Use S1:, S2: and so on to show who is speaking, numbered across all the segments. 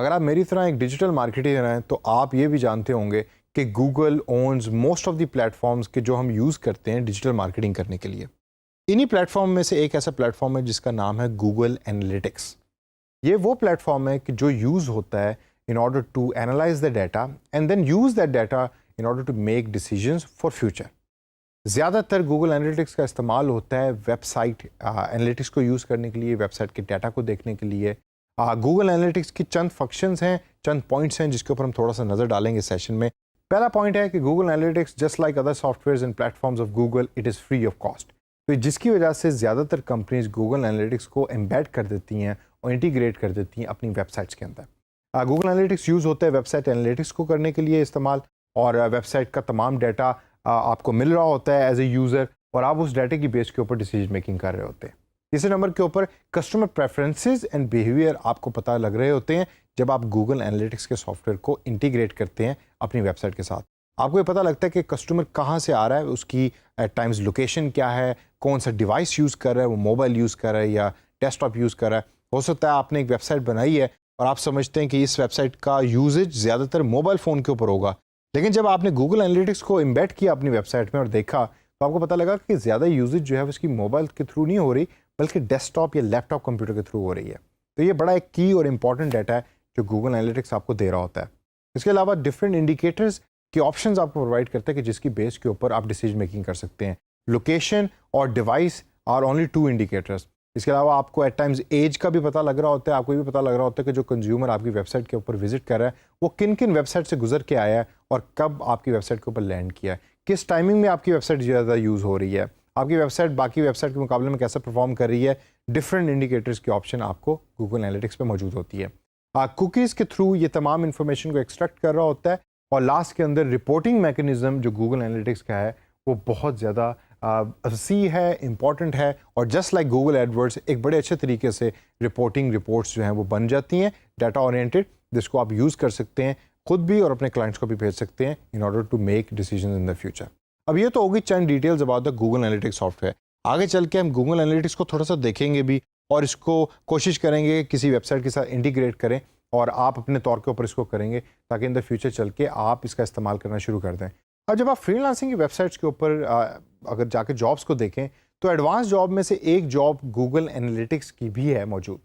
S1: अगर आप मेरी तरह एक डिजिटल मार्केटर हैं तो आप ये भी जानते होंगे कि Google owns most of the platforms के जो हम यूज़ करते हैं डिजिटल मार्केटिंग करने के लिए। इन्हीं प्लेटफॉर्म में से एक ऐसा प्लेटफॉर्म है जिसका नाम है गूगल एनालिटिक्स। ये वो प्लेटफॉर्म है कि जो यूज़ होता है in order to analyse the data and then use that data in order to make decisions for future. ज़्यादातर गूगल एनालिटिक्स का इस्तेमाल होता है वेबसाइट एनालिटिक्स को यूज़ करने के लिए, वेबसाइट के डाटा को देखने के लिए। गूगल एनालिटिक्स की चंद फंक्शंस हैं, चंद पॉइंट्स हैं जिसके ऊपर हम थोड़ा सा नज़र डालेंगे सेशन में। पहला पॉइंट है कि Google analytics just like other softwares and platforms of Google it is free of cost. तो जिसकी वजह से ज़्यादातर कंपनीज गूगल एनालिटिक्स को एम्बेड कर देती हैं और इंटीग्रेट कर देती हैं अपनी वेबसाइट्स के अंदर। गूगल एनालिटिक्स यूज़ होता है वेबसाइट एनालिटिक्स को करने के लिए इस्तेमाल, और वेबसाइट का तमाम डाटा आपको मिल रहा होता है एज ए यूज़र, और आप उस डाटे की बेस के ऊपर डिसीजन मेकिंग कर रहे होते हैं। तीसरे नंबर के ऊपर कस्टमर प्रेफरेंसेस एंड बिहेवियर आपको पता लग रहे होते हैं जब आप गूगल एनालिटिक्स के सॉफ्टवेयर को इंटीग्रेट करते हैं अपनी वेबसाइट के साथ। आपको ये पता लगता है कि कस्टमर कहाँ से आ रहा है, उसकी एट टाइम्स लोकेशन क्या है, कौन सा डिवाइस यूज़ कर रहा है, वो मोबाइल यूज़ कर रहा है या डेस्कटॉप यूज़ कर रहा है। हो सकता है आपने एक वेबसाइट बनाई है और आप समझते हैं कि इस वेबसाइट का यूजेज ज़्यादातर मोबाइल फ़ोन के ऊपर होगा, लेकिन जब आपने गूगल एनालिटिक्स को एम्बेड किया अपनी वेबसाइट में और देखा तो आपको पता लगा कि ज़्यादा यूजेज जो है उसकी मोबाइल के थ्रू नहीं हो रही बल्कि डेस्कटॉप या लैपटॉप कंप्यूटर के थ्रू हो रही है। तो ये बड़ा एक की और इम्पॉर्टेंट डाटा है जो गूगल एनालिटिक्स आपको दे रहा होता है। इसके अलावा डिफरेंट इंडिकेटर्स के ऑप्शंस आपको प्रोवाइड करते हैं कि जिसकी बेस के ऊपर आप डिसीजन मेकिंग कर सकते हैं। लोकेशन और device are only two indicators. इसके अलावा आपको एट टाइम्स एज का भी पता लग रहा होता है, आपको ये भी पता लग रहा होता है कि जो कंज्यूमर आपकी वेबसाइट के ऊपर विजिट कर रहा है वो किन किन वेबसाइट से गुजर के आया है और कब आपकी वेबसाइट के ऊपर लैंड किया है, किस टाइमिंग में आपकी वेबसाइट ज़्यादा यूज़ हो रही है, आपकी वेबसाइट बाकी वेबसाइट के मुकाबले में कैसा परफॉर्म कर रही है। डिफरेंट इंडिकेटर्स की ऑप्शन आपको गूगल एनालिटिक्स पे मौजूद होती है। कुकीज़ के थ्रू ये तमाम इन्फॉर्मेशन को एक्सट्रैक्ट कर रहा होता है और लास्ट के अंदर रिपोर्टिंग मैकेनिज्म जो गूगल एनालिटिक्स का है वो बहुत ज़्यादा सी है, इम्पॉर्टेंट है, और जस्ट लाइक गूगल एडवर्ड्स एक बड़े अच्छे तरीके से रिपोर्टिंग रिपोर्ट्स जो हैं वो बन जाती हैं डाटा ओरिएंटेड, जिसको आप यूज़ कर सकते हैं खुद भी और अपने क्लाइंट्स को भी भेज सकते हैं in order to make decision in the future. अब ये तो होगी चंद details about the Google analytics software. आगे चल के हम गूगल एनालिटिक्स को थोड़ा सा देखेंगे भी और इसको कोशिश करेंगे किसी वेबसाइट के साथ इंटीग्रेट करें और आप अपने तौर के ऊपर इसको करेंगे ताकि इन द फ्यूचर चल के आप इसका इस्तेमाल करना शुरू कर दें। अब जब आप फ्रीलांसिंग की वेबसाइट्स के ऊपर अगर जाके जॉब्स को देखें तो एडवांस जॉब में से एक जॉब गूगल एनालिटिक्स की भी है मौजूद,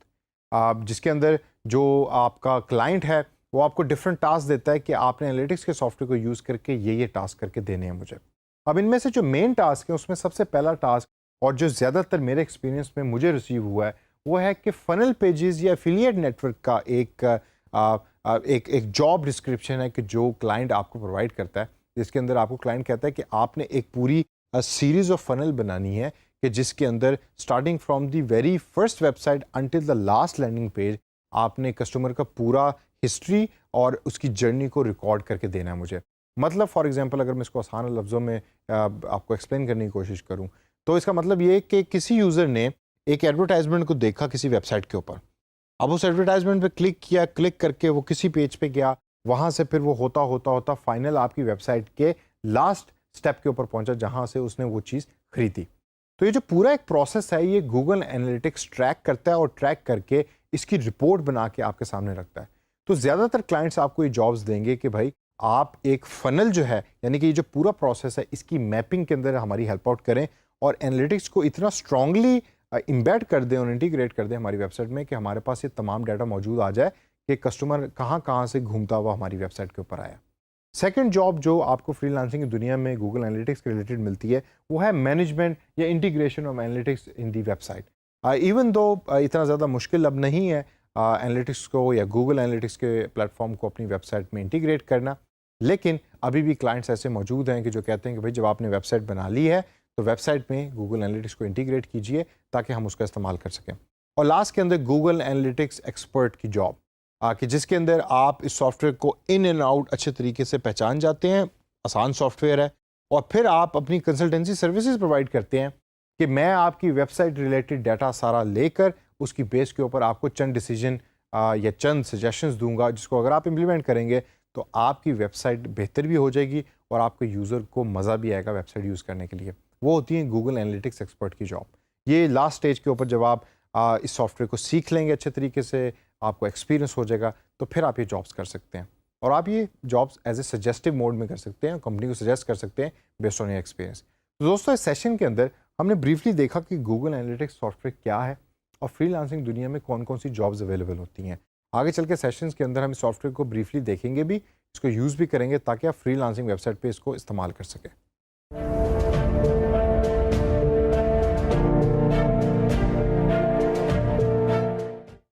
S1: जिसके अंदर जो आपका क्लाइंट है वो आपको डिफरेंट टास्क देता है कि आपने एनालिटिक्स के सॉफ्टवेयर को यूज़ करके ये टास्क करके देने हैं मुझे। अब इनमें से जो मेन टास्क है उसमें सबसे पहला टास्क और जो ज़्यादातर मेरे एक्सपीरियंस में मुझे रिसीव हुआ है वो है कि फनल पेजेस या एफिलिएट नेटवर्क का एक जॉब डिस्क्रिप्शन है कि जो क्लाइंट आपको प्रोवाइड करता है, जिसके अंदर आपको क्लाइंट कहता है कि आपने एक पूरी सीरीज ऑफ फनल बनानी है कि जिसके अंदर starting from the very first website until the last landing page आपने कस्टमर का पूरा हिस्ट्री और उसकी जर्नी को रिकॉर्ड करके देना है मुझे। मतलब फॉर एग्जांपल अगर मैं इसको आसान लफ्ज़ों में आपको एक्सप्लेन करने की कोशिश करूं तो इसका मतलब ये कि किसी यूज़र ने एक एडवर्टाइजमेंट को देखा किसी वेबसाइट के ऊपर, अब उस एडवर्टाइजमेंट पे क्लिक किया, क्लिक करके वो किसी पेज पे गया, वहाँ से फिर वो होता होता होता फाइनल आपकी वेबसाइट के लास्ट स्टेप के ऊपर पहुँचा जहाँ से उसने वो चीज़ खरीदी। तो ये जो पूरा एक प्रोसेस है ये गूगल एनालिटिक्स ट्रैक करता है और ट्रैक करके इसकी रिपोर्ट बना के आपके सामने रखता है। तो ज़्यादातर क्लाइंट्स आपको ये जॉब्स देंगे कि भाई आप एक फनल जो है यानी कि ये जो पूरा प्रोसेस है इसकी मैपिंग के अंदर हमारी हेल्प आउट करें और एनालिटिक्स को इतना स्ट्रांगली इम्बेड कर दें और इंटीग्रेट कर दें हमारी वेबसाइट में कि हमारे पास ये तमाम डाटा मौजूद आ जाए कि कस्टमर कहाँ कहाँ से घूमता हुआ हमारी वेबसाइट के ऊपर आया। सेकंड जॉब जो आपको फ्रीलांसिंग की दुनिया में गूगल एनालिटिक्स के रिलेटेड मिलती है वो है मैनेजमेंट या integration of analytics in the website. Even though इतना ज़्यादा मुश्किल अब नहीं है एनालिटिक्स को या गूगल एनालिटिक्स के प्लेटफॉर्म को अपनी वेबसाइट में इंटीग्रेट करना, लेकिन अभी भी क्लाइंट्स ऐसे मौजूद हैं कि जो कहते हैं कि भाई जब आपने वेबसाइट बना ली है तो वेबसाइट में गूगल एनालिटिक्स को इंटीग्रेट कीजिए ताकि हम उसका इस्तेमाल कर सकें। और लास्ट के अंदर गूगल एनालिटिक्स एक्सपर्ट की जॉब कि जिसके अंदर आप इस सॉफ्टवेयर को इन एंड आउट अच्छे तरीके से पहचान जाते हैं, आसान सॉफ्टवेयर है, और फिर आप अपनी कंसल्टेंसी सर्विसेज प्रोवाइड करते हैं कि मैं आपकी वेबसाइट रिलेटेड डाटा सारा लेकर उसकी बेस के ऊपर आपको चंद डिसीजन या चंद सजेशंस दूंगा जिसको अगर आप इम्प्लीमेंट करेंगे तो आपकी वेबसाइट बेहतर भी हो जाएगी और आपके यूज़र को मज़ा भी आएगा वेबसाइट यूज़ करने के लिए। वो होती है गूगल एनालिटिक्स एक्सपर्ट की जॉब। ये लास्ट स्टेज के ऊपर जब आप इस सॉफ्टवेयर को सीख लेंगे अच्छे तरीके से, आपको एक्सपीरियंस हो जाएगा, तो फिर आप ये जॉब्स कर सकते हैं। और आप ये jobs as a suggestive mode में कर सकते हैं, कंपनी को सजेस्ट कर सकते हैं बेस्ड ऑन योर एक्सपीरियंस। तो दोस्तों इस सेशन के अंदर हमने ब्रीफली देखा कि गूगल एनालिटिक्स सॉफ्टवेयर क्या है और फ्रीलांसिंग दुनिया में कौन कौन सी जॉब्स अवेलेबल होती हैं। आगे चल के सेशंस के अंदर हम इस सॉफ्टवेयर को ब्रीफली देखेंगे भी, इसको यूज़ भी करेंगे ताकि आप फ्रीलांसिंग वेबसाइट पे इसको इस्तेमाल कर सकें।